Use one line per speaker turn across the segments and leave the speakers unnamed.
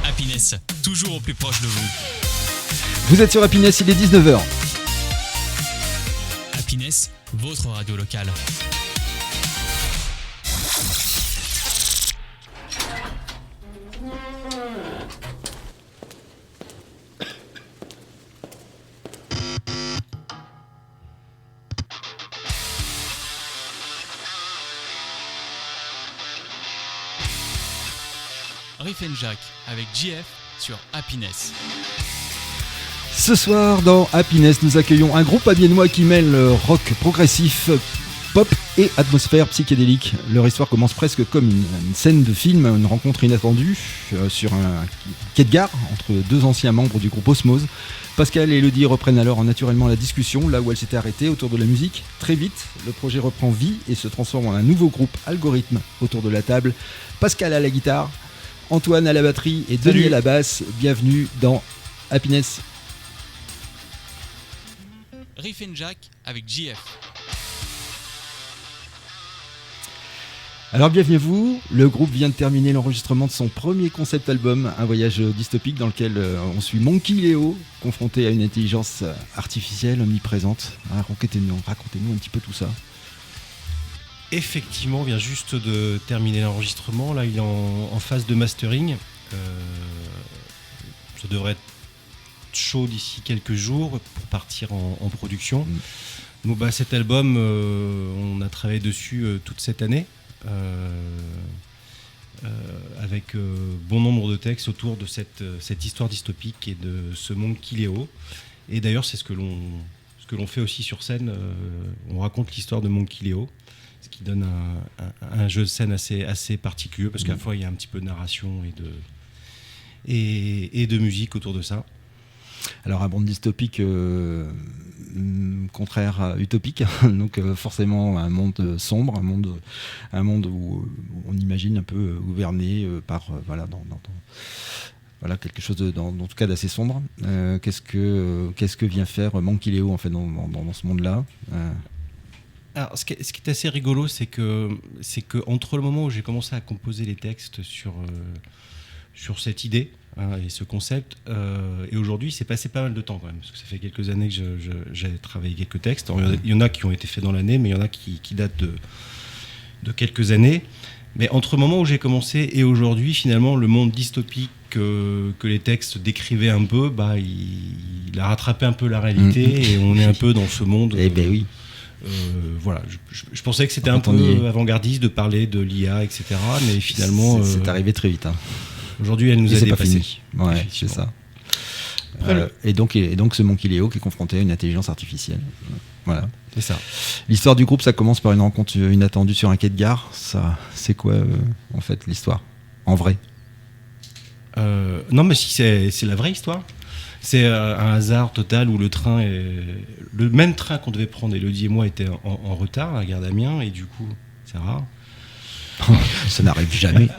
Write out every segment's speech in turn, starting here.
Happiness, toujours au plus proche de vous.
Vous êtes sur Happiness, il est 19h.
Happiness, votre radio locale. Riff and Jack avec JF sur Happiness.
Ce soir, dans Happiness, nous accueillons un groupe amiénois qui mêle rock progressif, pop et atmosphère psychédélique. Leur histoire commence presque comme une scène de film, une rencontre inattendue sur un quai de gare entre deux anciens membres du groupe Osmose. Pascal et Elodie reprennent alors naturellement la discussion là où elle s'était arrêtée autour de la musique. Très vite, le projet reprend vie et se transforme en un nouveau groupe Algorithme autour de la table. Pascal à la guitare, Antoine à la batterie et Denis à la basse. Bienvenue dans Happiness.
Riff and Jack avec JF.
Alors bienvenue à vous, le groupe vient de terminer l'enregistrement de son premier concept album, un voyage dystopique dans lequel on suit Monkey Leo, confronté à une intelligence artificielle omniprésente. Racontez-nous un petit peu tout ça.
Effectivement, on vient juste de terminer l'enregistrement, là il est en phase de mastering. Ça devrait être chaud d'ici quelques jours pour partir en production. Donc, cet album, on a travaillé dessus toute cette année avec bon nombre de textes autour de cette histoire dystopique et de ce monde Kileo. Et d'ailleurs, c'est ce que l'on fait aussi sur scène. On raconte l'histoire de Monkey Leo, ce qui donne un jeu de scène assez particulier, parce qu'à la fois il y a un petit peu de narration et de musique autour de ça.
Alors un monde dystopique contraire à utopique, donc forcément un monde sombre, un monde où on imagine un peu gouverné par voilà quelque chose en tout cas d'assez sombre. Qu'est-ce que vient faire Monkey Leo en fait dans ce monde-là?
Alors, ce qui est assez rigolo, c'est que entre le moment où j'ai commencé à composer les textes sur cette idée et ce concept, et aujourd'hui, il s'est passé pas mal de temps quand même, parce que ça fait quelques années que j'ai travaillé quelques textes. Alors, il y en a qui ont été faits dans l'année, mais il y en a qui datent de quelques années. Mais entre le moment où j'ai commencé et aujourd'hui, finalement, le monde dystopique que les textes décrivaient un peu, il a rattrapé un peu la réalité, et on est un peu dans ce monde.
Eh ben oui.
Voilà, je pensais que c'était un peu avant-gardiste de parler de l'IA, etc. Mais finalement,
c'est arrivé très vite.
Aujourd'hui, elle nous a dépassés.
Ouais, c'est ça. Et donc ce Monkey Leo qui est confronté à une intelligence artificielle. Voilà.
C'est ça.
L'histoire du groupe, ça commence par une rencontre inattendue sur un quai de gare. Ça, c'est quoi en fait l'histoire en vrai?
Non, mais si c'est la vraie histoire. C'est un hasard total où le train le même train qu'on devait prendre, Elodie et moi, était en retard à la gare d'Amiens, et du coup, c'est rare.
Ça n'arrive jamais.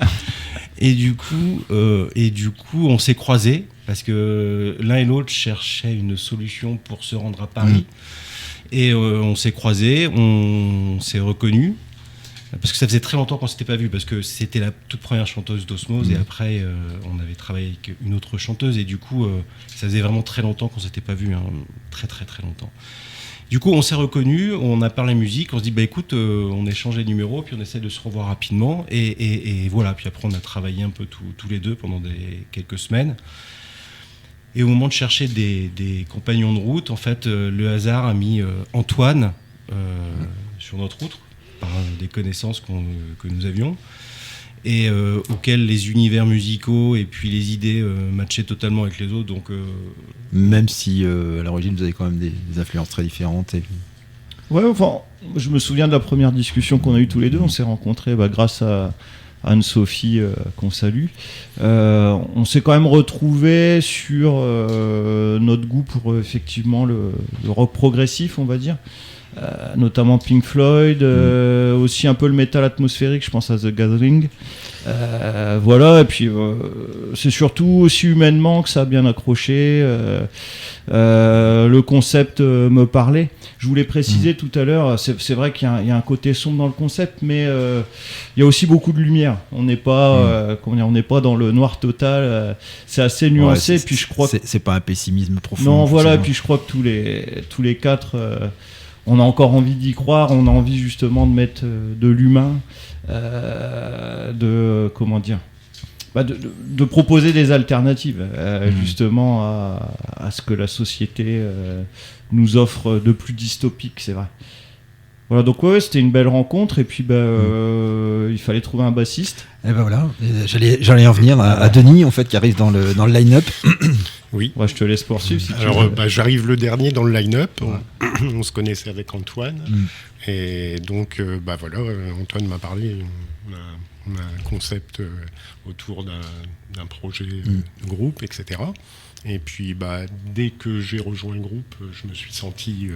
Et du coup, on s'est croisés parce que l'un et l'autre cherchaient une solution pour se rendre à Paris. Et on s'est croisés, on s'est reconnus. Parce que ça faisait très longtemps qu'on ne s'était pas vus, parce que c'était la toute première chanteuse d'Osmose, et après on avait travaillé avec une autre chanteuse, et du coup ça faisait vraiment très longtemps qu'on ne s'était pas vus, très très très longtemps. Du coup on s'est reconnus, on a parlé musique, on se dit écoute, on échange les numéros, puis on essaie de se revoir rapidement, et voilà, puis après on a travaillé un peu tous les deux pendant quelques semaines. Et au moment de chercher des compagnons de route, en fait le hasard a mis Antoine sur notre route, par des connaissances que nous avions, et auxquelles les univers musicaux et puis les idées matchaient totalement avec les autres. Donc,
même si à l'origine vous avez quand même des influences très différentes.
Ouais, enfin, je me souviens de la première discussion qu'on a eue tous les deux. On s'est rencontrés grâce à Anne-Sophie, qu'on salue. On s'est quand même retrouvés sur notre goût pour effectivement le rock progressif, on va dire. notamment Pink Floyd, aussi un peu le métal atmosphérique, je pense à The Gathering. Voilà, et puis c'est surtout aussi humainement que ça a bien accroché. Le concept me parlait. Je voulais préciser tout à l'heure, c'est vrai qu'il y a un côté sombre dans le concept, mais il y a aussi beaucoup de lumière. On n'est pas, on n'est pas dans le noir total. C'est assez nuancé. Puis je crois
c'est pas un pessimisme profond.
Non, voilà. Et puis je crois que tous les quatre, on a encore envie d'y croire. On a envie justement de mettre de l'humain, de proposer des alternatives justement à ce que la société nous offre de plus dystopique, c'est vrai. Voilà, donc c'était une belle rencontre, et puis il fallait trouver un bassiste.
Et ben voilà, j'allais en venir à Denis en fait, qui arrive dans le line-up.
Oui.
Ouais, je te laisse poursuivre si
Alors,
tu veux.
j'arrive le dernier dans le line-up. On se connaissait avec Antoine. Et donc, voilà, Antoine m'a parlé. On a un concept autour d'un projet de groupe, etc. Et puis, dès que j'ai rejoint le groupe, je me suis senti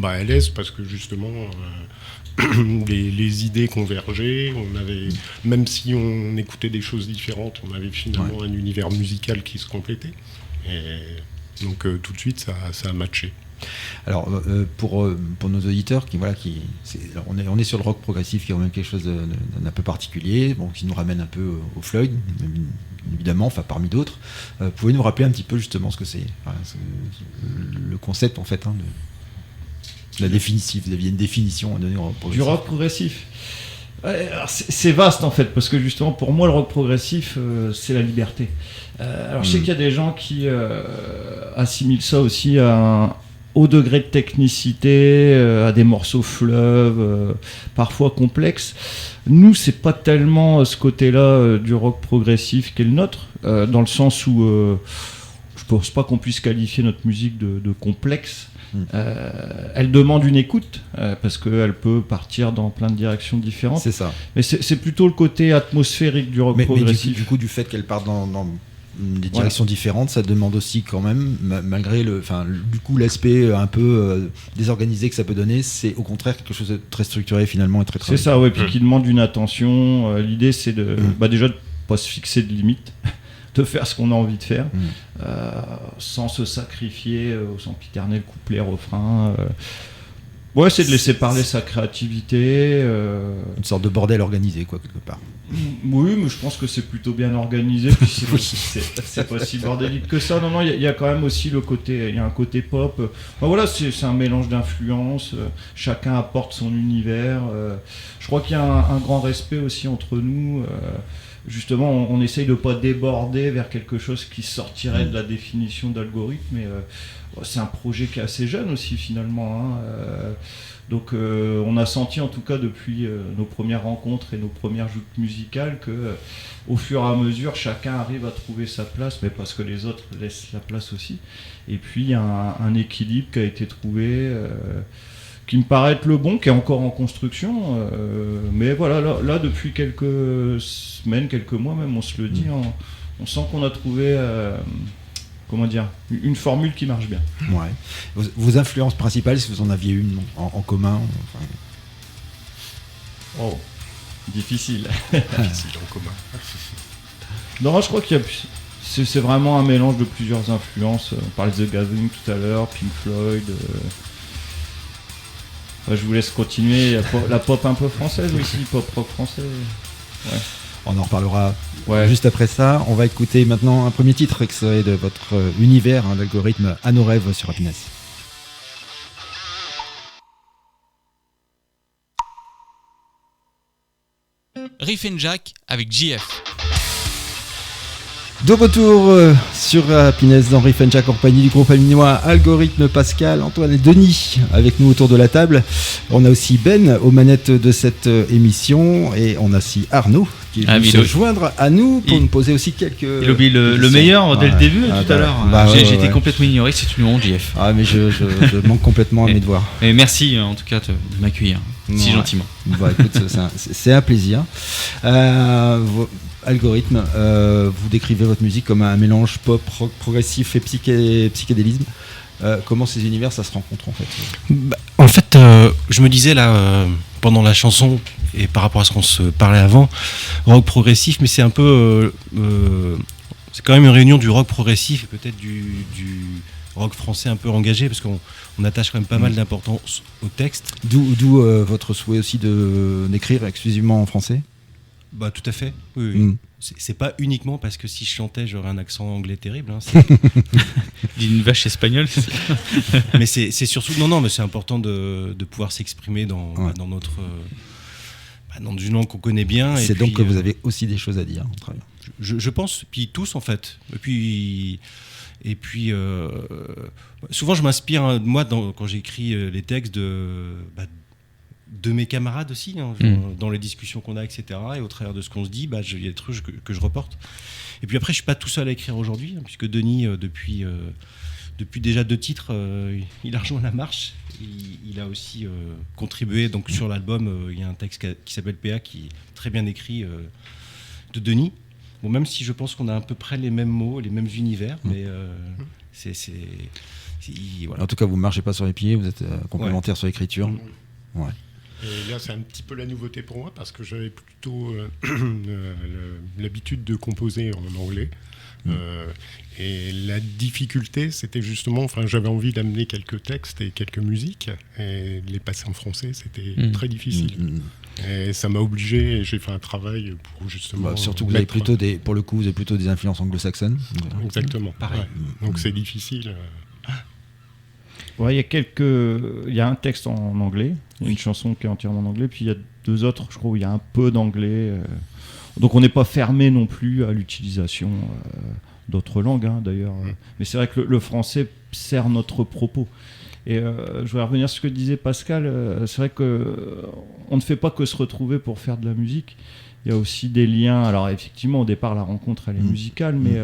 à l'aise parce que justement, les idées convergeaient. Même si on écoutait des choses différentes, on avait finalement un univers musical qui se complétait. Et donc, tout de suite, ça a matché.
Alors pour nos auditeurs on est sur le rock progressif, qui est quand même quelque chose d'un peu particulier, qui nous ramène un peu au Floyd évidemment, parmi d'autres. Pouvez nous rappeler un petit peu justement ce que c'est, le concept en fait, la définition. Vous aviez une définition à donner au rock progressif.
Du rock progressif. Alors c'est vaste en fait, parce que justement pour moi le rock progressif c'est la liberté. Alors je sais qu'il y a des gens qui assimilent ça aussi à un haut degré de technicité, à des morceaux fleuves, parfois complexes. Nous, c'est pas tellement ce côté-là du rock progressif qu'est le nôtre, dans le sens où je pense pas qu'on puisse qualifier notre musique de complexe. Elle demande une écoute, parce qu'elle peut partir dans plein de directions différentes.
C'est ça.
Mais c'est plutôt le côté atmosphérique du rock progressif.
Mais du coup, du fait qu'elle part dans des directions différentes, ça demande aussi quand même, malgré l'aspect un peu désorganisé que ça peut donner, c'est au contraire quelque chose de très structuré finalement et très travaillé.
C'est ça, ouais, puis qui demande une attention. L'idée c'est déjà de pas se fixer de limites, de faire ce qu'on a envie de faire, sans se sacrifier au sempiternel couplet, refrain. C'est de laisser parler sa créativité.
Une sorte de bordel organisé, quoi, quelque part.
Oui, mais je pense que c'est plutôt bien organisé. Puis c'est pas si bordélique que ça. Non, il y a quand même aussi le côté, il y a un côté pop. C'est un mélange d'influences. Chacun apporte son univers. Je crois qu'il y a un grand respect aussi entre nous. Justement, on essaye de pas déborder vers quelque chose qui sortirait de la définition d'algorithme. Mais c'est un projet qui est assez jeune aussi finalement. Donc on a senti en tout cas depuis nos premières rencontres et nos premières joutes musicales que au fur et à mesure chacun arrive à trouver sa place, mais parce que les autres laissent la place aussi. Et puis il y a un équilibre qui a été trouvé, qui me paraît être le bon, qui est encore en construction. Mais voilà, là depuis quelques semaines, quelques mois même, on se le dit, on sent qu'on a trouvé... une formule qui marche bien.
Ouais. Vos influences principales, si vous en aviez une en commun,
Difficile.
Difficile en commun.
Non, je crois qu'il y a... C'est vraiment un mélange de plusieurs influences. On parlait de The Gathering tout à l'heure, Pink Floyd. Je vous laisse continuer. La pop un peu française aussi, pop rock français. Ouais.
On en reparlera juste après ça. On va écouter maintenant un premier titre extrait de votre univers, l'algorithme À nos rêves sur Happiness.
Riff and Jack avec JF.
De retour sur Happiness dans Riff and Jack, en compagnie du groupe aminois Algorithme, Pascal, Antoine et Denis avec nous autour de la table. On a aussi Ben aux manettes de cette émission, et on a aussi Arnaud qui est venu se joindre à nous pour nous poser aussi quelques...
Il oublie le meilleur dès le début tout à l'heure. J'ai été complètement ignoré, c'est une honte, JF.
Ah mais je manque complètement à mes devoirs.
Et merci en tout cas de m'accueillir si gentiment.
Écoute, c'est un plaisir. Algorithme, vous décrivez votre musique comme un mélange pop, rock progressif et psychédélisme. Comment ces univers ça se rencontre en fait ?
En fait,
fait, je me disais là, pendant la chanson, et par rapport à ce qu'on se parlait avant, rock progressif, mais c'est un peu... c'est quand même une réunion du rock progressif et peut-être du rock français un peu engagé, parce qu'on attache quand même pas mal d'importance au texte.
D'où votre souhait aussi d'écrire exclusivement en français ?
Bah tout à fait, oui. C'est pas uniquement parce que si je chantais j'aurais un accent anglais terrible, hein,
D'une vache espagnole.
mais c'est surtout mais c'est important de pouvoir s'exprimer dans notre dans une langue qu'on connaît bien.
C'est donc que vous avez aussi des choses à dire. Très bien.
Je pense, puis tous en fait. Et puis souvent je m'inspire moi quand j'écris les textes de mes camarades aussi, hein, dans les discussions qu'on a, etc. Et au travers de ce qu'on se dit, il y a des trucs que je reporte. Et puis après, je suis pas tout seul à écrire aujourd'hui, hein, puisque Denis, depuis déjà 2 titres, il a rejoint la marche. Il a aussi contribué. Donc sur l'album, il y a un texte qui s'appelle PA, qui est très bien écrit, de Denis. Bon, même si je pense qu'on a à peu près les mêmes mots, les mêmes univers, mais voilà.
En tout cas, vous marchez pas sur les pieds, vous êtes complémentaires sur l'écriture. Ouais.
Et là, c'est un petit peu la nouveauté pour moi, parce que j'avais plutôt l'habitude de composer en anglais. Et la difficulté, c'était justement, j'avais envie d'amener quelques textes et quelques musiques, et les passer en français, c'était très difficile. Et ça m'a obligé, et j'ai fait un travail pour justement...
surtout que vous avez plutôt des influences anglo-saxonnes.
Exactement.
Pareil.
Ouais. Donc c'est difficile.
Ouais, il y a un texte en anglais, une chanson qui est entièrement en anglais, puis il y a 2 autres, je crois, où il y a un peu d'anglais. Donc on n'est pas fermé non plus à l'utilisation d'autres langues, hein, d'ailleurs. Mais c'est vrai que le français sert notre propos. Et je voudrais revenir sur ce que disait Pascal. C'est vrai qu'on ne fait pas que se retrouver pour faire de la musique. Il y a aussi des liens. Alors effectivement, au départ, la rencontre, elle est musicale, mais...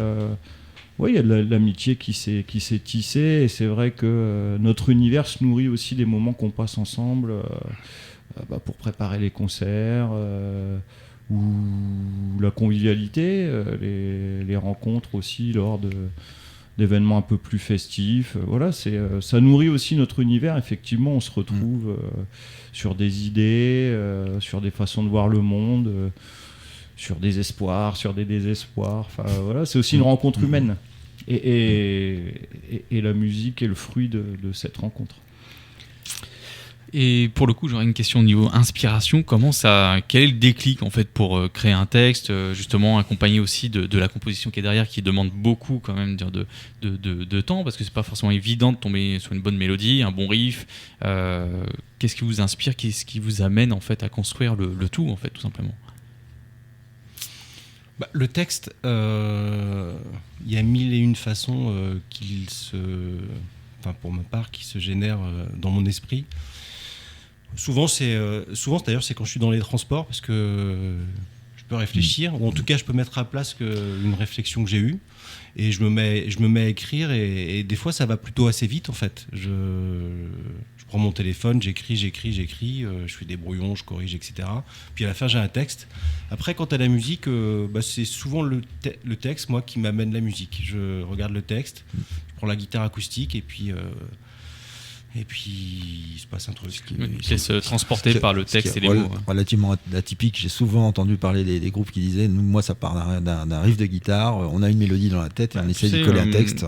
il y a de l'amitié qui s'est tissée, et c'est vrai que notre univers se nourrit aussi des moments qu'on passe ensemble pour préparer les concerts ou la convivialité, les rencontres aussi lors d'événements un peu plus festifs. Ça nourrit aussi notre univers. Effectivement, on se retrouve sur des idées, sur des façons de voir le monde, sur des espoirs, sur des désespoirs. C'est aussi une rencontre humaine. Et la musique est le fruit de cette rencontre.
Et pour le coup, j'aurais une question au niveau inspiration. Quel est le déclic en fait pour créer un texte, justement accompagné aussi de la composition qui est derrière, qui demande beaucoup quand même de temps, parce que c'est pas forcément évident de tomber sur une bonne mélodie, un bon riff. Qu'est-ce qui vous inspire, qu'est-ce qui vous amène en fait à construire le tout en fait, tout simplement?
Le texte, il y a 1001 façons pour ma part, qui se génèrent dans mon esprit. Souvent d'ailleurs, c'est quand je suis dans les transports, parce que je peux réfléchir, ou en tout cas, je peux mettre à place une réflexion que j'ai eue, et je me mets à écrire, et des fois, ça va plutôt assez vite, en fait. Je prends mon téléphone, j'écris, je fais des brouillons, je corrige, etc. Puis à la fin, j'ai un texte. Après, quant à la musique, c'est souvent le texte, moi, qui m'amène la musique. Je regarde le texte, je prends la guitare acoustique, et puis il se passe un truc.
Il se laisse transporter par le texte et les mots.
Relativement atypique. J'ai souvent entendu parler des groupes qui disaient, moi, ça part d'un riff de guitare, on a une mélodie dans la tête et on essaie d'y coller un texte.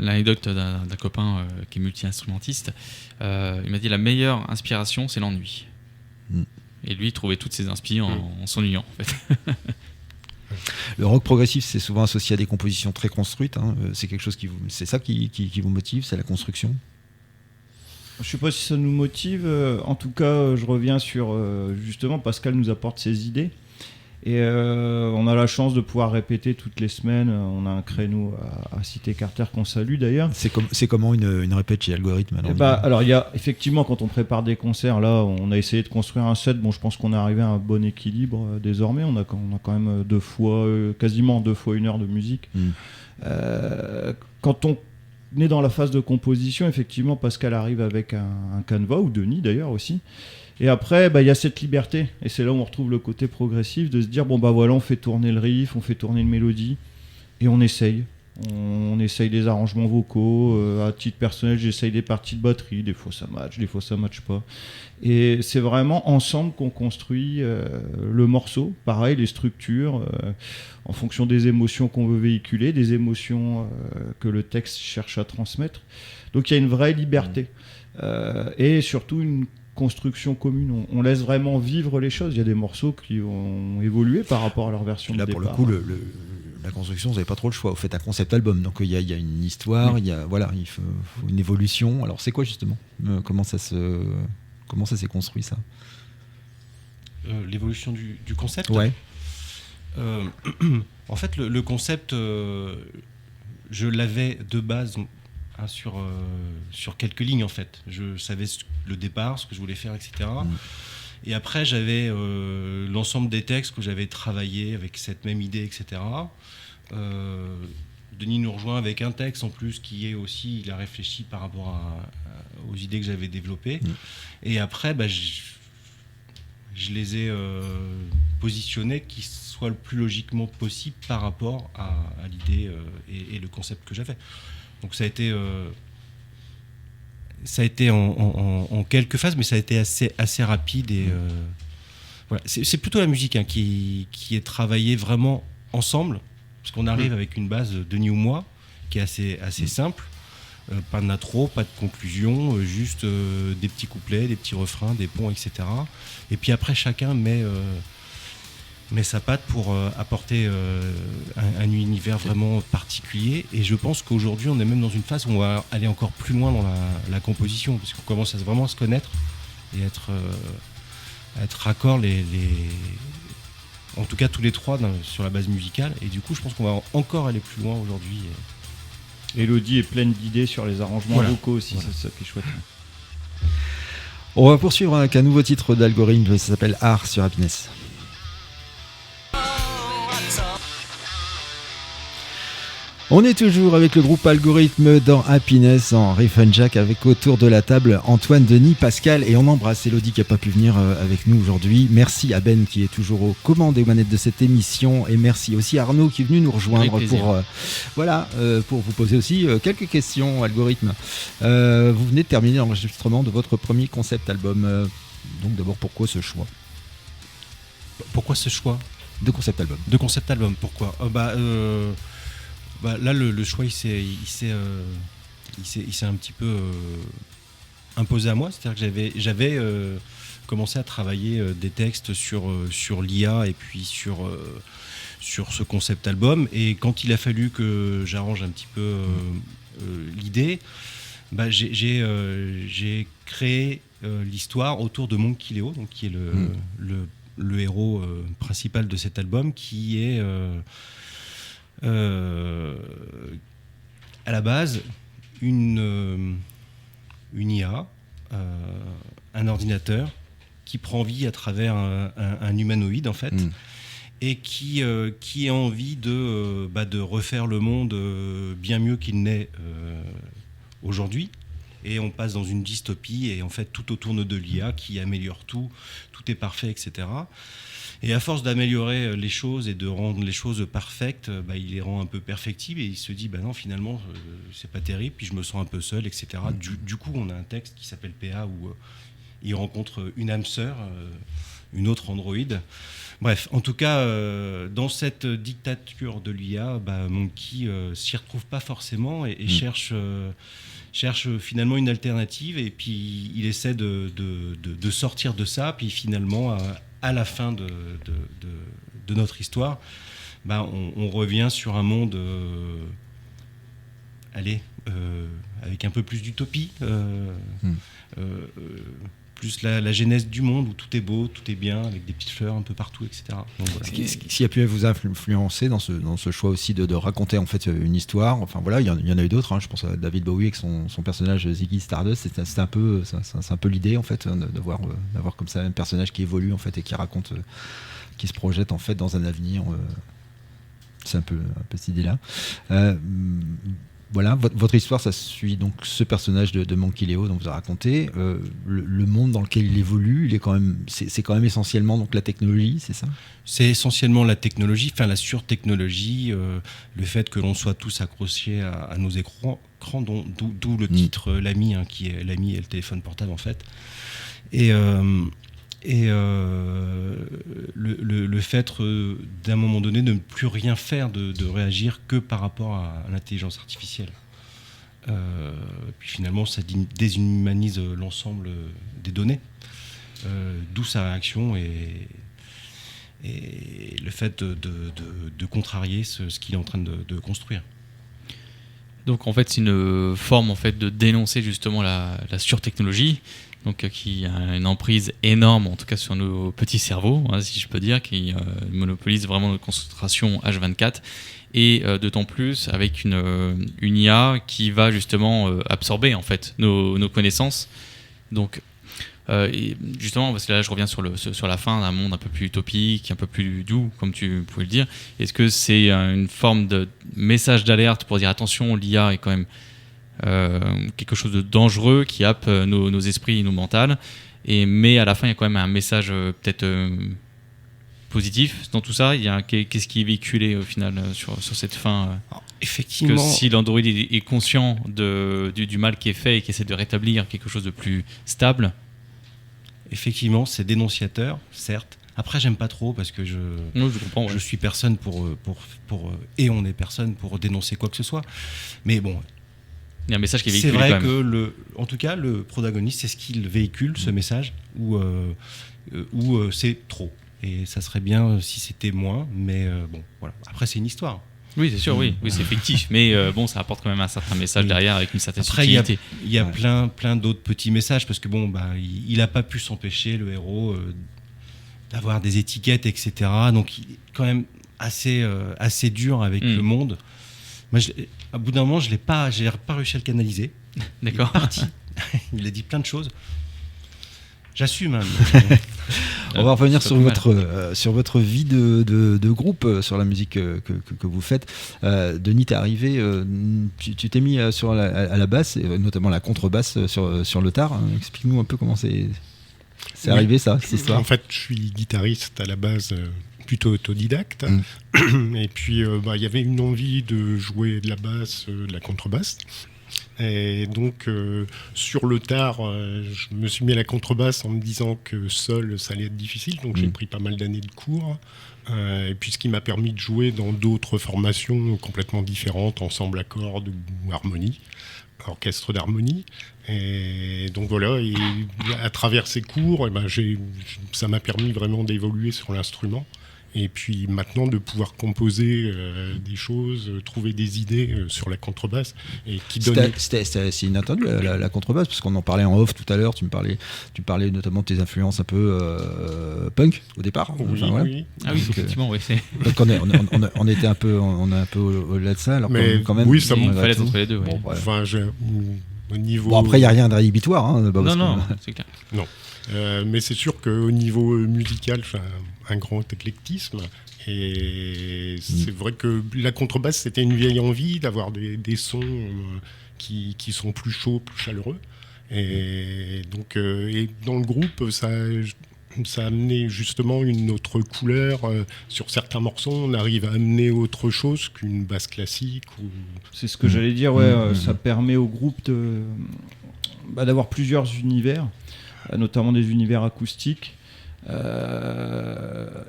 L'anecdote d'un copain qui est multi-instrumentiste, il m'a dit la meilleure inspiration, c'est l'ennui. Et lui, il trouvait toutes ses inspirations en s'ennuyant, en fait.
Le rock progressif, c'est souvent associé à des compositions très construites. Hein. C'est quelque chose c'est ça qui vous motive, c'est la construction.
Je ne sais pas si ça nous motive. En tout cas, je reviens sur justement, Pascal nous apporte ses idées. Et on a la chance de pouvoir répéter toutes les semaines. On a un créneau à Cité Carter qu'on salue d'ailleurs.
C'est comment une répète chez Algorithme
alors il y a effectivement, quand on prépare des concerts, là on a essayé de construire un set. Bon, je pense qu'on est arrivé à un bon équilibre désormais. On a quand même quasiment 2 fois 1 heure de musique. Quand on est dans la phase de composition, effectivement, Pascal arrive avec un canevas, ou Denis d'ailleurs aussi. Et après, il y a cette liberté, et c'est là où on retrouve le côté progressif, de se dire, on fait tourner le riff, on fait tourner une mélodie, et on essaye. On essaye des arrangements vocaux. À titre personnel, j'essaye des parties de batterie. Des fois ça match pas. Et c'est vraiment ensemble qu'on construit le morceau. Pareil, les structures, en fonction des émotions qu'on veut véhiculer, des émotions que le texte cherche à transmettre. Donc il y a une vraie liberté. Et surtout une construction commune. On laisse vraiment vivre les choses. Il y a des morceaux qui ont évolué par rapport à leur version de
Là,
départ.
pour le coup, la construction, vous n'avez pas trop le choix. Vous faites un concept album, donc il y a une histoire, il faut une évolution. Alors, c'est quoi justement comment ça s'est construit, ça?
L'évolution du concept.
Ouais.
En fait, le concept, je l'avais de base sur quelques lignes, en fait. Je savais le départ, ce que je voulais faire, etc. Et après, j'avais l'ensemble des textes que j'avais travaillé avec cette même idée, etc. Denis nous rejoint avec un texte en plus qui est aussi, il a réfléchi par rapport aux idées que j'avais développées. Et après, je les ai positionnés qui soient le plus logiquement possible par rapport à l'idée et le concept que j'avais. Donc ça a été en quelques phases, mais ça a été assez rapide. Et voilà. C'est plutôt la musique qui est travaillée vraiment ensemble, parce qu'on arrive avec une base, Denis ou moi, qui est assez simple. Pas de intro, pas de conclusion, juste des petits couplets, des petits refrains, des ponts, etc. Et puis après, chacun met sa patte pour apporter un univers vraiment particulier. Et je pense qu'aujourd'hui, on est même dans une phase où on va aller encore plus loin dans la composition, parce qu'on commence vraiment à se connaître et être raccord, en tout cas tous les trois sur la base musicale. Et du coup, je pense qu'on va encore aller plus loin aujourd'hui.
Elodie est pleine d'idées sur les arrangements vocaux aussi, c'est ça qui est chouette.
On va poursuivre avec un nouveau titre d'Algorithme, ça s'appelle Art sur Happiness. On est toujours avec le groupe Algorithme dans Happiness en Riff and Jack, avec autour de la table Antoine, Denis, Pascal, et on embrasse Elodie qui n'a pas pu venir avec nous aujourd'hui. Merci à Ben qui est toujours aux commandes et aux manettes de cette émission, et merci aussi à Arnaud qui est venu nous rejoindre pour vous poser aussi quelques questions. Algorithme, vous venez de terminer l'enregistrement de votre premier concept album, donc d'abord pourquoi ce choix?
Pourquoi ce choix
de concept album?
Pourquoi là, le choix, il s'est un petit peu imposé à moi. C'est-à-dire que j'avais commencé à travailler des textes sur l'IA et puis sur ce concept album. Et quand il a fallu que j'arrange un petit peu l'idée, j'ai créé l'histoire autour de Monkey Leo, donc qui est le héros principal de cet album, qui est à la base une IA, un ordinateur qui prend vie à travers un humanoïde en fait, et qui a envie de refaire le monde bien mieux qu'il n'est aujourd'hui. Et on passe dans une dystopie et en fait tout autour de l'IA qui améliore tout est parfait, etc. Et à force d'améliorer les choses et de rendre les choses parfaites, il les rend un peu perfectibles et il se dit non, finalement c'est pas terrible, puis je me sens un peu seul, etc. Du coup, on a un texte qui s'appelle PA où il rencontre une âme sœur, une autre androïde. Bref, en tout cas, dans cette dictature de l'IA, Monkey s'y retrouve pas forcément et cherche finalement une alternative, et puis il essaie de sortir de ça, puis finalement à la fin de notre histoire, on revient sur un monde avec un peu plus d'utopie, plus la genèse du monde où tout est beau, tout est bien, avec des petites fleurs un peu partout, etc. Donc, voilà.
Ce qui a pu vous influencer dans ce choix aussi de raconter en fait une histoire, enfin voilà, il y en a eu d'autres, je pense à David Bowie avec son personnage Ziggy Stardust, c'est un peu l'idée en fait d'avoir comme ça un personnage qui évolue en fait et qui raconte, qui se projette en fait dans un avenir, c'est un peu cette idée-là. voilà, votre histoire, ça suit donc ce personnage de Monkey Leo dont vous avez raconté. Le monde dans lequel il évolue, c'est quand même essentiellement donc la technologie, c'est ça ?
C'est essentiellement la technologie, enfin la surtechnologie, le fait que l'on soit tous accrochés à nos écrans, d'où le titre l'ami, qui est l'ami et le téléphone portable en fait. Et le fait d'un moment donné de ne plus rien faire, de réagir que par rapport à l'intelligence artificielle. Puis finalement, ça déshumanise l'ensemble des données, d'où sa réaction et le fait de contrarier ce qu'il est en train de construire.
Donc en fait, c'est une forme en fait de dénoncer justement la surtechnologie. Donc, qui a une emprise énorme, en tout cas sur nos petits cerveaux, si je peux dire, qui monopolise vraiment notre concentration H24, et d'autant plus avec une IA qui va justement absorber en fait nos connaissances. Donc, et justement, parce que là je reviens sur la fin d'un monde un peu plus utopique, un peu plus doux, comme tu pouvais le dire. Est-ce que c'est une forme de message d'alerte pour dire attention, l'IA est quand même quelque chose de dangereux qui happe nos esprits et nos mentales, mais à la fin il y a quand même un message peut-être positif dans tout ça. Qu'est-ce qui est véhiculé au final sur cette fin
Effectivement,
que si l'Android est conscient du mal qui est fait et qui essaie de rétablir quelque chose de plus stable.
Effectivement, c'est dénonciateur, certes. Après, j'aime pas trop parce que je
comprends, ouais.
Je suis personne et on est personne pour dénoncer quoi que ce soit. Mais bon,
il y a un message qui est véhiculé.
C'est vrai
quand même.
en tout cas, le protagoniste, c'est ce qu'il véhicule, ce message, où c'est trop. Et ça serait bien si c'était moins, mais bon, voilà. Après, c'est une histoire.
Oui, c'est sûr, oui, c'est fictif, mais bon, ça apporte quand même un certain message derrière avec une certaine
Après,
subtilité.
il y a plein d'autres petits messages parce que bon, il n'a pas pu s'empêcher, le héros, d'avoir des étiquettes, etc. Donc, il est quand même assez dur avec le monde. Moi, à bout d'un moment, j'ai pas réussi à le canaliser.
D'accord.
Il est parti. Il a dit plein de choses. J'assume.
On va revenir sur votre vie de groupe, sur la musique que vous faites. Denis, t'es arrivé, tu t'es mis à la basse, notamment la contrebasse sur le tard. Explique-nous un peu comment c'est arrivé, ça, cette histoire.
En fait, je suis guitariste à la base, plutôt autodidacte. Et puis, il y avait une envie de jouer de la basse, de la contrebasse. Et donc, sur le tard, je me suis mis à la contrebasse en me disant que seul, ça allait être difficile. Donc, j'ai pris pas mal d'années de cours. Et puis, ce qui m'a permis de jouer dans d'autres formations complètement différentes, ensemble à cordes ou harmonie, orchestre d'harmonie. Et donc, voilà. Et à travers ces cours, ça m'a permis vraiment d'évoluer sur l'instrument. Et puis maintenant de pouvoir composer des choses, trouver des idées sur la contrebasse et qui donne.
C'est inattendu la contrebasse, parce qu'on en parlait en off tout à l'heure. Tu parlais notamment de tes influences un peu punk au départ.
Oui,
enfin, ouais.
oui.
Ah oui, effectivement, oui.
Donc on était un peu, au-delà de ça. Alors
mais
quand même,
oui, ça
il fallait être entre les deux. Ouais.
Bon, ouais.
Enfin, au niveau.
Bon, après il y a rien de rédhibitoire. Hein,
non, c'est clair.
Non. Mais c'est sûr qu'au niveau musical, un grand éclectisme. Et c'est vrai que la contrebasse, c'était une vieille envie d'avoir des sons qui sont plus chauds, plus chaleureux. Et donc, et dans le groupe, ça a amené justement une autre couleur. Sur certains morceaux, on arrive à amener autre chose qu'une basse classique.
C'est ce que j'allais dire, ça permet au groupe d'avoir plusieurs univers, notamment des univers acoustiques.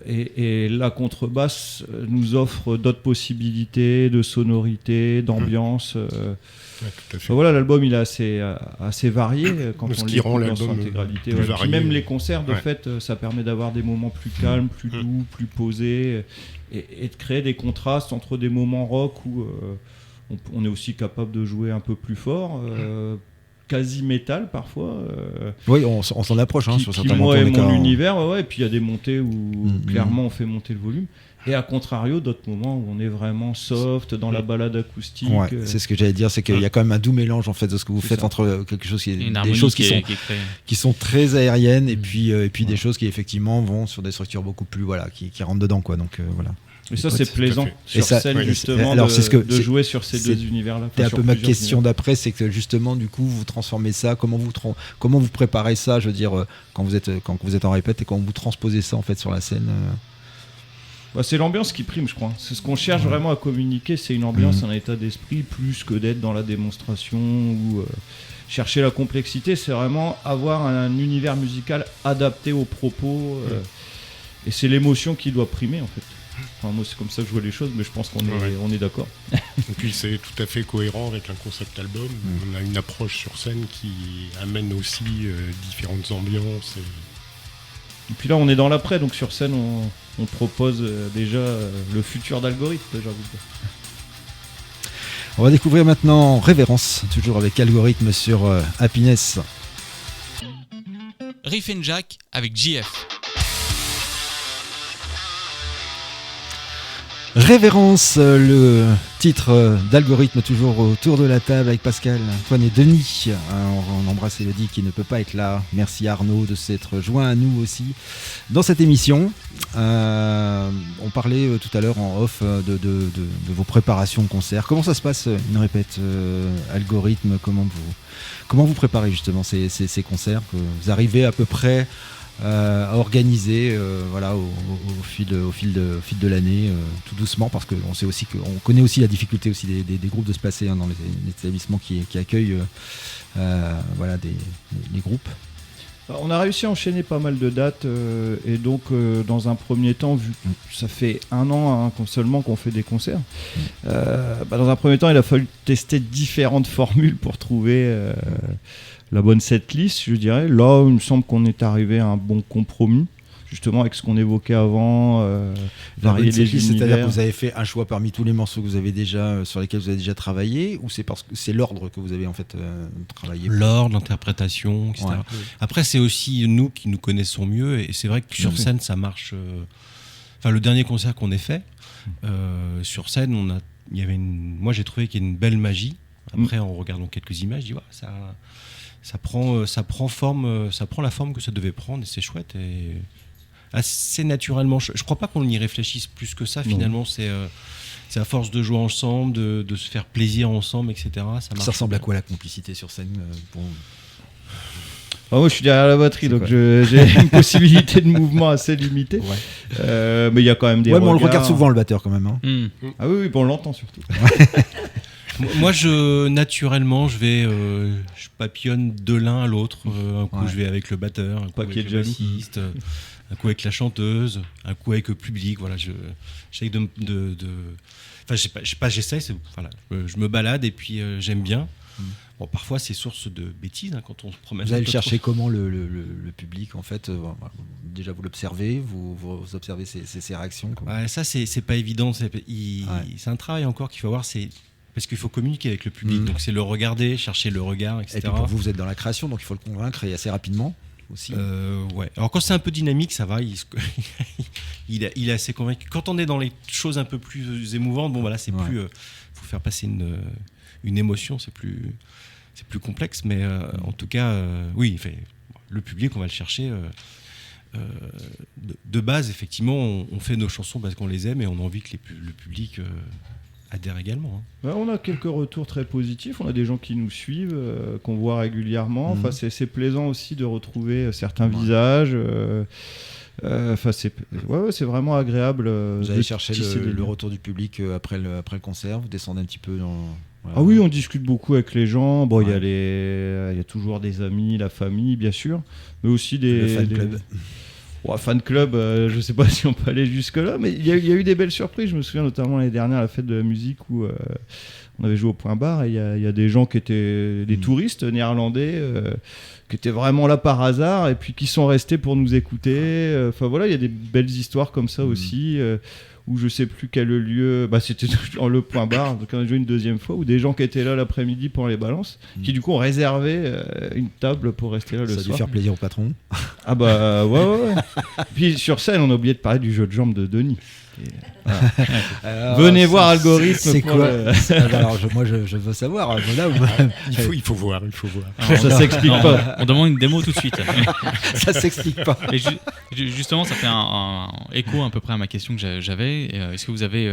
Et la contrebasse nous offre d'autres possibilités de sonorité, d'ambiance.
Ouais, tout à fait.
Voilà, l'album il est assez varié quand
Ce
on
qui
l'écoute
rend
dans
l'album
son intégralité.
plus
Ouais.
varié.
Puis même les concerts, de
Ouais.
fait, ça permet d'avoir des moments plus calmes, plus doux, plus posés, et de créer des contrastes entre des moments rock où on est aussi capable de jouer un peu plus fort. Quasi métal parfois.
Oui, on s'en approche sur
qui
certains
moi est
moments.
mon univers, et puis il y a des montées où clairement on fait monter le volume. Et à contrario, d'autres moments où on est vraiment soft dans la balade acoustique.
Ouais, c'est ce que j'allais dire, c'est qu'il y a quand même un doux mélange en fait de ce que vous
C'est
faites
ça.
entre quelque chose qui est
Une
des
harmonie
choses
qui est créée.
qui sont très aériennes et puis des choses qui effectivement vont sur des structures beaucoup plus qui rentrent dedans quoi. Donc voilà.
Et ça,
Ouais,
c'est
tout à
plaisant
fait.
sur
Et ça-
scène,
ouais,
justement,
alors,
de,
c'est ce que-
de
c'est-
jouer sur ces
c'est-
deux univers-là.
C'était un
sur
peu ma
plusieurs
question
univers.
d'après, c'est que justement, du coup, vous transformez ça, comment vous préparez ça, je veux dire, quand vous êtes en répète et quand vous transposez ça en fait sur la scène.
Bah, c'est l'ambiance qui prime, je crois. C'est ce qu'on cherche vraiment à communiquer, c'est une ambiance, un état d'esprit, plus que d'être dans la démonstration ou chercher la complexité. C'est vraiment avoir un univers musical adapté aux propos. Et c'est l'émotion qui doit primer, en fait. Enfin, moi, c'est comme ça que je vois les choses, mais je pense qu'on on est d'accord.
Et puis c'est tout à fait cohérent avec un concept album. On a une approche sur scène qui amène aussi différentes ambiances.
Et puis là, on est dans l'après, donc sur scène, on propose déjà le futur d'Algorithme, j'ai envie de dire.
On va découvrir maintenant Révérence, toujours avec Algorithme sur Happiness.
Riff and Jack avec JF.
Révérence, le titre d'Algorithme, toujours autour de la table avec Pascal, Antoine et Denis. On embrasse Elodie qui ne peut pas être là. Merci Arnaud de s'être joint à nous aussi dans cette émission. On parlait tout à l'heure en off de vos préparations de concert. Comment ça se passe une répète Algorithme, comment vous préparez justement ces concerts que vous arrivez à peu près à organiser voilà, au fil de l'année, tout doucement, parce qu'on sait aussi qu'on connaît aussi la difficulté aussi des groupes de se placer dans les établissements qui accueillent voilà, les groupes.
On a réussi à enchaîner pas mal de dates et donc dans un premier temps, vu que ça fait 1 an seulement qu'on fait des concerts, dans un premier temps il a fallu tester différentes formules pour trouver la bonne setlist, je dirais. Là, il me semble qu'on est arrivé à un bon compromis, justement avec ce qu'on évoquait avant, varier les univers.
C'est-à-dire que vous avez fait un choix parmi tous les morceaux que vous avez déjà, sur lesquels vous avez déjà travaillé, ou c'est parce que c'est l'ordre que vous avez en fait travaillé?
L'ordre, l'interprétation, etc.
Ouais.
Après, c'est aussi nous qui nous connaissons mieux, et c'est vrai que sur scène, ça marche. Enfin, le dernier concert qu'on ait fait, sur scène, moi j'ai trouvé qu'il y a une belle magie. Après, en regardant quelques images, je dis, ouais, ça prend forme, ça prend la forme que ça devait prendre, et c'est chouette. Et assez naturellement, je crois pas qu'on y réfléchisse plus que ça. Finalement, c'est à force de jouer ensemble, de se faire plaisir ensemble, etc.
Ça ressemble à quoi la complicité sur scène pour...
Moi, je suis derrière la batterie,
C'est
donc
quoi
j'ai une possibilité de mouvement assez limitée. Ouais. Mais il y a quand même des
Ouais, mais on le
regards.
regarde souvent, le batteur, quand même. Hein.
Ah oui, on l'entend surtout.
Moi, naturellement, je papillonne de l'un à l'autre. Un coup, je vais avec le batteur, un coup
Pas qu'il y
avec
ait
le
de jaloux.
bassiste, un coup avec la chanteuse, un coup avec le public. Voilà, j'essaye enfin, j'essaye. Voilà, je me balade et puis j'aime bien. Bon, parfois, c'est source de bêtises quand on se promène.
Vous allez
un peu
chercher
trop.
comment le public, en fait déjà, vous l'observez, vous observez ses réactions comment...
Ouais, ça, c'est pas évident. C'est un travail encore qu'il faut avoir. Parce qu'il faut communiquer avec le public. Donc, c'est le regarder, chercher le regard, etc.
Et puis pour vous êtes dans la création, donc il faut le convaincre et assez rapidement aussi.
Ouais. Alors quand c'est un peu dynamique, ça va. Il est assez convaincu. Quand on est dans les choses un peu plus émouvantes, bon voilà, c'est plus. Faut faire passer une émotion, c'est plus complexe. Mais en tout cas, oui. Le public, on va le chercher. De base, effectivement, on fait nos chansons parce qu'on les aime et on a envie que le public adhère également.
Ouais, on a quelques retours très positifs. On a des gens qui nous suivent, qu'on voit régulièrement. Enfin, c'est plaisant aussi de retrouver certains visages. Enfin, c'est vraiment agréable.
Vous allez chercher le
liens.
retour du public après le concert, vous descendez un petit peu dans... Voilà.
Ah oui, on discute beaucoup avec les gens. Bon, il y a toujours des amis, la famille, bien sûr, mais aussi
Le fan club.
Ouais, fan club, je sais pas si on peut aller jusque là, mais il y a eu des belles surprises. Je me souviens notamment l'année dernière à la fête de la musique où on avait joué au Point Bar et il y a des gens qui étaient des touristes néerlandais qui étaient vraiment là par hasard et puis qui sont restés pour nous écouter. Enfin voilà, il y a des belles histoires comme ça aussi. Où je sais plus quel lieu, c'était dans le Point Bar, donc on a joué une deuxième fois, où des gens qui étaient là l'après-midi pour les balances, qui du coup ont réservé une table pour rester là le
Ça a
soir.
dû faire plaisir au patron.
Ah bah ouais. Puis sur scène, on a oublié de parler du jeu de jambes de Denis.
Alors,
Venez
c'est-
voir Algorithme.
C'est
pour
quoi
le-
Alors, je veux savoir. Voilà,
Il faut voir.
Ça s'explique pas.
On demande une démo tout de suite.
ça s'explique pas.
Et justement, ça fait un écho à peu près à ma question que j'avais. Est-ce que vous avez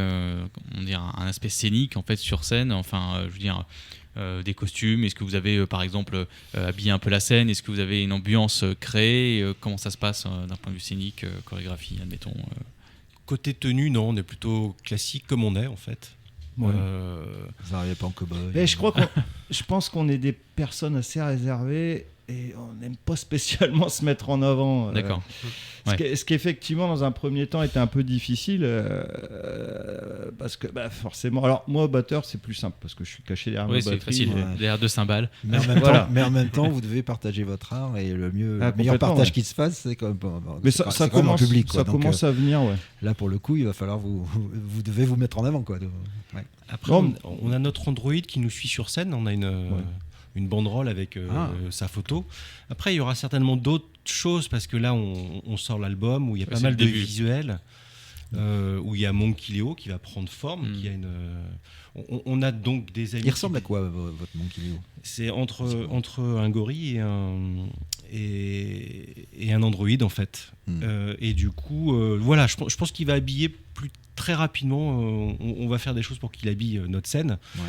comment dire, un aspect scénique en fait sur scène, enfin, je veux dire, des costumes? Est-ce que vous avez, par exemple, habillé un peu la scène? Est-ce que vous avez une ambiance créée? Comment ça se passe d'un point de vue scénique, chorégraphie, admettons
Côté tenue, non, on est plutôt classique comme on est en fait.
Ouais.
Vous n'arrivez pas en cow-boy.
Mais je pense qu'on est des personnes assez réservées et on n'aime pas spécialement se mettre en avant.
D'accord.
Ce qui effectivement dans un premier temps était un peu difficile parce que forcément. Alors moi batteur c'est plus simple parce que je suis caché derrière ma
Oui, c'est
batterie.
facile. Derrière 2 cymbales.
Mais en même
Voilà.
temps, vous devez partager votre art et le meilleur
complètement,
partage
ouais.
qui se fasse, c'est quand même.
Mais
c'est
ça
quand même en
commence,
public. Quoi.
ça
Donc,
commence à venir, ouais.
là, pour le coup, il va falloir vous devez vous mettre en avant, quoi. Ouais.
Après,
Non,
on a notre Android qui nous suit sur scène. On a une banderole avec sa photo. Après, il y aura certainement d'autres choses parce que là, on sort l'album où il y a pas
c'est
mal
le
de
début.
visuels, où il y a Monkey Leo qui va prendre forme. Qui a on a donc des amis.
Il ressemble à quoi votre Monkey Leo?
C'est entre un gorille et un androïde en fait. Et du coup, voilà, je pense qu'il va habiller très rapidement. On va faire des choses pour qu'il habille notre scène.
Ouais.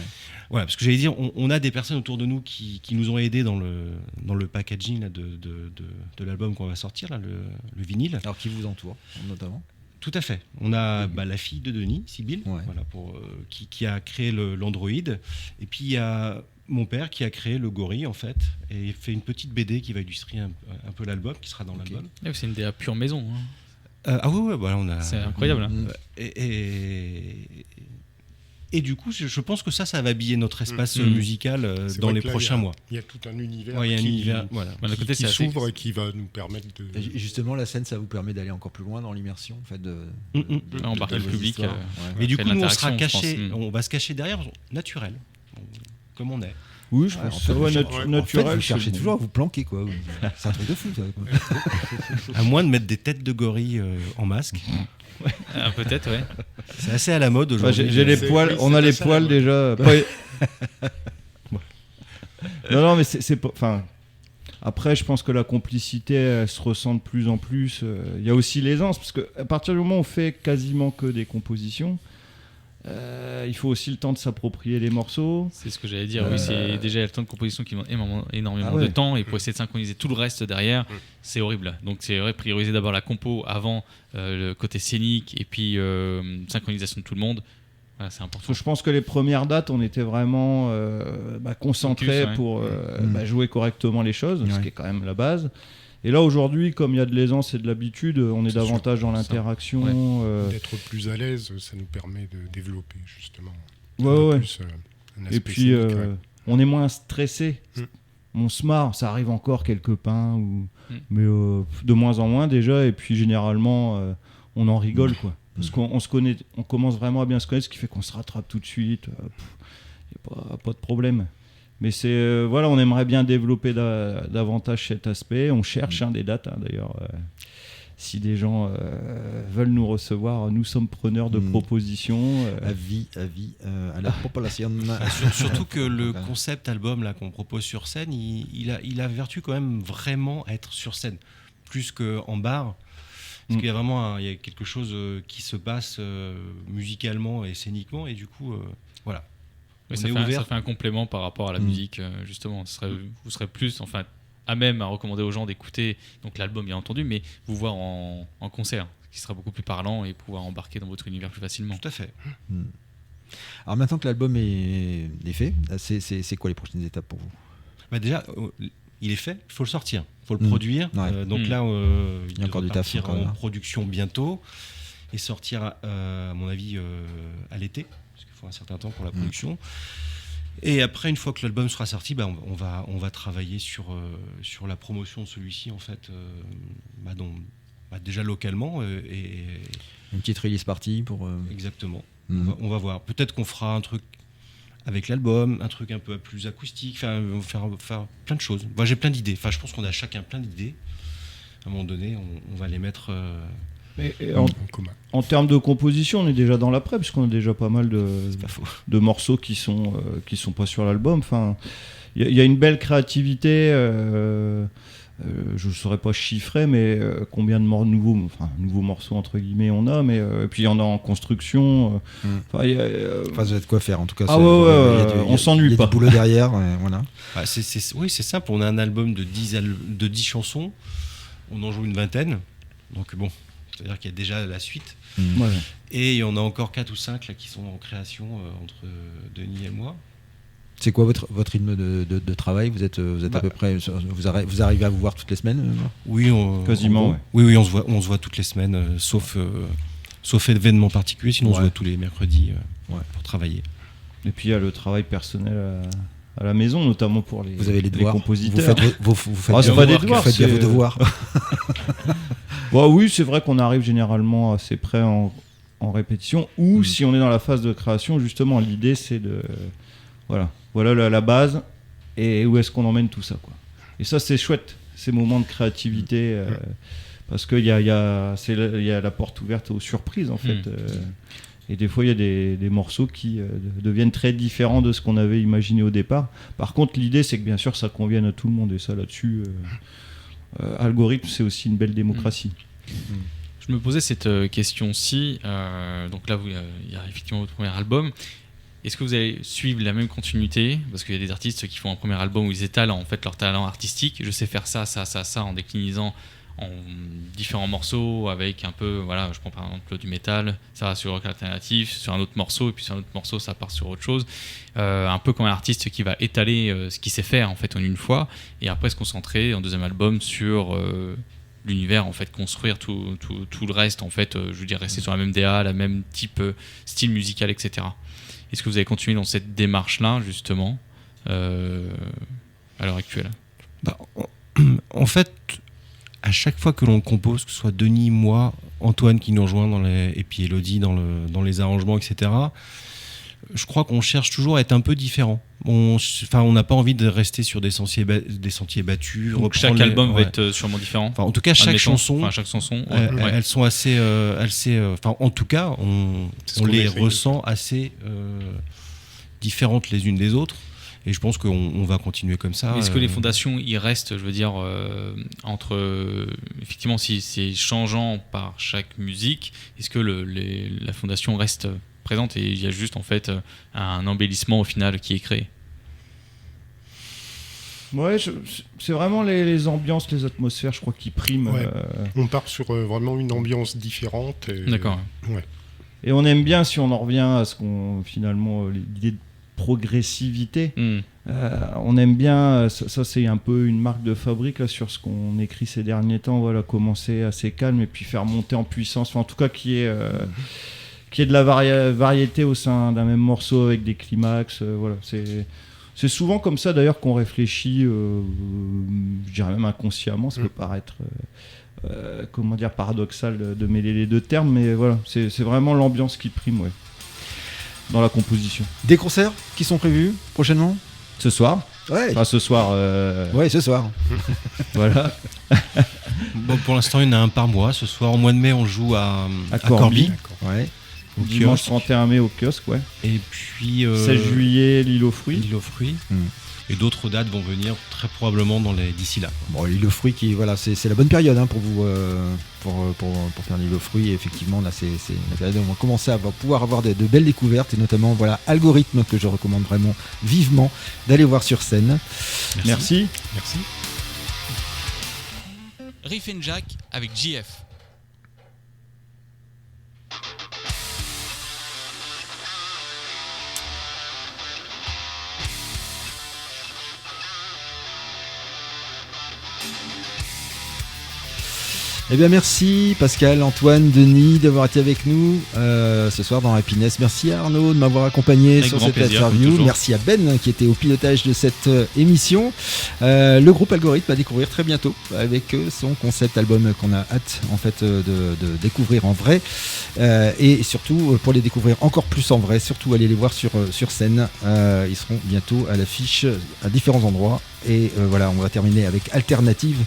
Voilà, parce que j'allais dire, on a des personnes autour de nous qui nous ont aidés dans le packaging là, de l'album qu'on va sortir, là, le vinyle.
Alors, qui vous entoure, notamment?
Tout à fait. On a la fille de Denis, Sybille,
Ouais.
voilà, qui a créé l'Android. Et puis il y a mon père qui a créé le gorille en fait, et il fait une petite BD qui va illustrer un peu l'album, qui sera dans l'album.
C'est une DA pure maison. Hein.
Ah ouais, voilà, on a.
C'est incroyable. Hein.
Et du coup, je pense que ça va habiller notre espace
Mm.
musical
C'est
dans
vrai
les
que là,
prochains mois.
Il y a tout un univers
Ouais, il y a un
qui,
univers, voilà.
Bah, d'un côté,
qui
c'est assez-
s'ouvre et qui va nous permettre de...
Et justement, la scène, ça vous permet d'aller encore plus loin dans l'immersion, en fait,
Embarquer le
vos
public.
histoires.
Mais du
créer
coup,
de
nous, on sera
l'interaction, je
caché,
pense.
on va se cacher derrière, comme on est.
Oui, je
Ouais,
pense
en
que
fait,
ouais,
vous
natu-
cher-
naturel.
en fait, vous
c'est
cherchez
bon.
toujours à vous planquer, quoi. C'est un truc de fou, ça. Quoi.
À moins de mettre des têtes de gorille en masque.
Ah, peut-être, ouais.
C'est assez à la mode
Bah,
aujourd'hui.
j'ai les
C'est-
poils,
oui,
on
c'est
a les
ça,
poils
ouais.
déjà. Non, mais c'est pas. Enfin, après, je pense que la complicité elle se ressent de plus en plus. Il y a aussi l'aisance, parce qu'à partir du moment où on fait quasiment que des compositions, il faut aussi le temps de s'approprier les morceaux.
C'est ce que j'allais dire. Oui, c'est déjà il y a le temps de composition qui demande énormément
Ah ouais.
de temps, et pour essayer de synchroniser tout le reste derrière, c'est horrible. Donc c'est vrai, prioriser d'abord la compo avant le côté scénique, et puis synchronisation de tout le monde. Voilà, c'est important.
Je pense que les premières dates, on était vraiment concentrés
Focus, ouais.
pour jouer correctement les choses, ce
Ouais.
qui est quand même la base. Et là, aujourd'hui, comme il y a de l'aisance et de l'habitude, on est
C'est
davantage dans
ça.
l'interaction.
D'être plus à l'aise, ça nous permet de développer justement
Ouais,
un peu
ouais.
plus, un
Et
aspect
puis,
scénique, ouais.
on est moins stressé.
Mm.
On se marre, ça arrive encore quelques pains,
Mm.
mais de moins en moins déjà. Et puis, généralement, on en rigole, quoi. Parce qu'on se connaît, on commence vraiment à bien se connaître, ce qui fait qu'on se rattrape tout de suite. Il n'y a pas de problème. Mais c'est voilà, on aimerait bien développer davantage cet aspect. On cherche des dates, hein, d'ailleurs. Si des gens veulent nous recevoir, nous sommes preneurs de propositions.
Avis à la population.
Surtout que le
Voilà.
concept album là qu'on propose sur scène, il a vertu quand même vraiment à être sur scène, plus qu'en bar. Parce qu'il y a vraiment il y a quelque chose qui se passe musicalement et scéniquement, et du coup, voilà.
Oui,
On
ça,
est
fait
ouvert.
ça fait un complément par rapport à la musique, justement. Vous serez plus à même à recommander aux gens d'écouter donc l'album, bien entendu, mais vous voir en concert, ce qui sera beaucoup plus parlant, et pouvoir embarquer dans votre univers plus facilement.
Tout à fait.
Alors maintenant que l'album est fait, c'est quoi les prochaines étapes pour vous?
Bah déjà, il est fait, il faut le sortir, il faut le
Mm.
produire.
Ouais.
Donc
Mm.
là,
Il y a encore du
devrait
taf,
partir
encore,
en
là.
production bientôt et sortir, à mon avis, à l'été, parce qu'il faut un certain temps pour la production. Et après, une fois que l'album sera sorti, on va travailler sur la promotion de celui-ci, en fait, déjà localement. Et
Une petite release party pour.
exactement.
Mhm.
On va voir. Peut-être qu'on fera un truc avec l'album, un truc un peu plus acoustique, on va faire plein de choses. Moi, j'ai plein d'idées. Je pense qu'on a chacun plein d'idées. À un moment donné, on va les mettre
Et
en commun.
en termes de composition, on est déjà dans l'après, puisqu'on a déjà pas mal de morceaux qui sont pas sur l'album. Enfin, il y a une belle créativité. Je ne saurais pas chiffrer, mais combien de nouveaux morceaux entre guillemets on a, mais puis il y en a en construction.
Enfin, vous avez de quoi faire en tout cas.
On s'ennuie pas.
Il y a du boulot derrière, voilà.
Oui, c'est simple. On a un album de 10 chansons. On en joue une vingtaine. Donc bon, c'est-à-dire qu'il y a déjà la suite.
Ouais.
Et il y en a encore 4 ou 5 là, qui sont en création entre Denis et moi.
C'est quoi votre rythme de travail ? Vous êtes à peu près, vous arrivez à vous voir toutes les semaines ?
Oui,
quasiment.
Ouais. Oui, on se voit toutes les semaines, sauf événements particuliers. Sinon, on se voit tous les mercredis pour travailler.
Et puis il y a le travail personnel à la maison, notamment pour les,
vous avez les devoirs.
Compositeurs.
Vous faites
c'est pas des devoirs,
faites bien vos devoirs.
Oui, c'est vrai qu'on arrive généralement assez près en répétition, ou si on est dans la phase de création, justement, l'idée c'est de... Voilà la base, et où est-ce qu'on emmène tout ça, quoi. Et ça, c'est chouette, ces moments de créativité, parce qu'il y a la porte ouverte aux surprises, en fait. Et des fois, il y a des morceaux qui deviennent très différents de ce qu'on avait imaginé au départ. Par contre, l'idée, c'est que bien sûr, ça convienne à tout le monde, et ça, là-dessus, algorithme, c'est aussi une belle démocratie.
Je me posais cette question-ci. Donc là, il y a effectivement votre premier album. Est-ce que vous allez suivre la même continuité ? Parce qu'il y a des artistes qui font un premier album où ils étalent en fait leur talent artistique. Je sais faire ça, en déclinisant en différents morceaux avec un peu, voilà, je prends par exemple du métal, ça va sur le rock alternatif, sur un autre morceau, et puis sur un autre morceau, ça part sur autre chose. Un peu comme un artiste qui va étaler ce qu'il sait faire en fait en une fois, et après se concentrer en deuxième album sur l'univers, en fait, construire tout le reste, en fait, je veux dire, rester sur la même DA, la même type style musical, etc. Est-ce que vous allez continuer dans cette démarche-là, justement, à l'heure actuelle ?
En fait, à chaque fois que l'on compose, que ce soit Denis, moi, Antoine qui nous rejoint et puis Elodie dans les arrangements, etc., je crois qu'on cherche toujours à être un peu différent. On n'a pas envie de rester sur des sentiers battus.
Donc chaque album va être sûrement différent.
En tout cas, chaque chanson, elles sont assez... en tout cas, on les ressent assez différentes les unes des autres. Et je pense qu'on va continuer comme ça.
Est-ce que les fondations, il restent, je veux dire, entre... effectivement, si c'est changeant par chaque musique, est-ce que la fondation reste présente et il y a juste, en fait, un embellissement au final qui est créé ?
Ouais, c'est vraiment les ambiances, les atmosphères, je crois, qui priment.
Ouais. On part sur vraiment une ambiance différente.
D'accord.
Ouais.
Et on aime bien, si on en revient à ce qu'on, finalement, l'idée de progressivité, on aime bien, ça c'est un peu une marque de fabrique là, sur ce qu'on écrit ces derniers temps, voilà, commencer assez calme et puis faire monter en puissance, enfin, en tout cas qui est de la variété au sein d'un même morceau avec des climax, voilà, c'est souvent comme ça d'ailleurs qu'on réfléchit, je dirais même inconsciemment, ça peut paraître paradoxal de mêler les deux termes, mais voilà, c'est vraiment l'ambiance qui prime, ouais, dans la composition.
Des concerts qui sont prévus prochainement ?
Ce soir ?
Ouais.
Enfin, ce soir.
Ouais, ce soir.
Voilà.
Bon, pour l'instant, il y en a un par mois. Ce soir, au mois de mai, on joue à
Corbie. Ouais.
Dimanche 31 mai au kiosque, ouais.
Et puis
16 juillet, l'île aux fruits.
Et d'autres dates vont venir très probablement d'ici là.
Bon, l'île aux fruits, c'est la bonne période pour vous pour faire l'île aux fruits. Et effectivement, là, c'est la période où on va commencer à pouvoir avoir de belles découvertes, et notamment Algorithme, que je recommande vraiment vivement d'aller voir sur scène.
Merci.
Riff and Jack avec JF.
Eh bien, merci Pascal, Antoine, Denis d'avoir été avec nous ce soir dans Happiness. Merci à Arnaud de m'avoir accompagné
avec
sur
grand
cette
plaisir,
interview. Merci à Ben qui était au pilotage de cette émission. Le groupe Algorithme à découvrir très bientôt avec son concept album qu'on a hâte en fait de découvrir en vrai, et surtout pour les découvrir encore plus en vrai, surtout allez les voir sur scène. Ils seront bientôt à l'affiche à différents endroits Et voilà, on va terminer avec Alternative.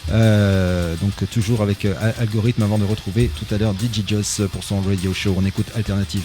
Donc toujours avec Algorithme avant de retrouver tout à l'heure DJ Joss pour son radio show. On écoute Alternative.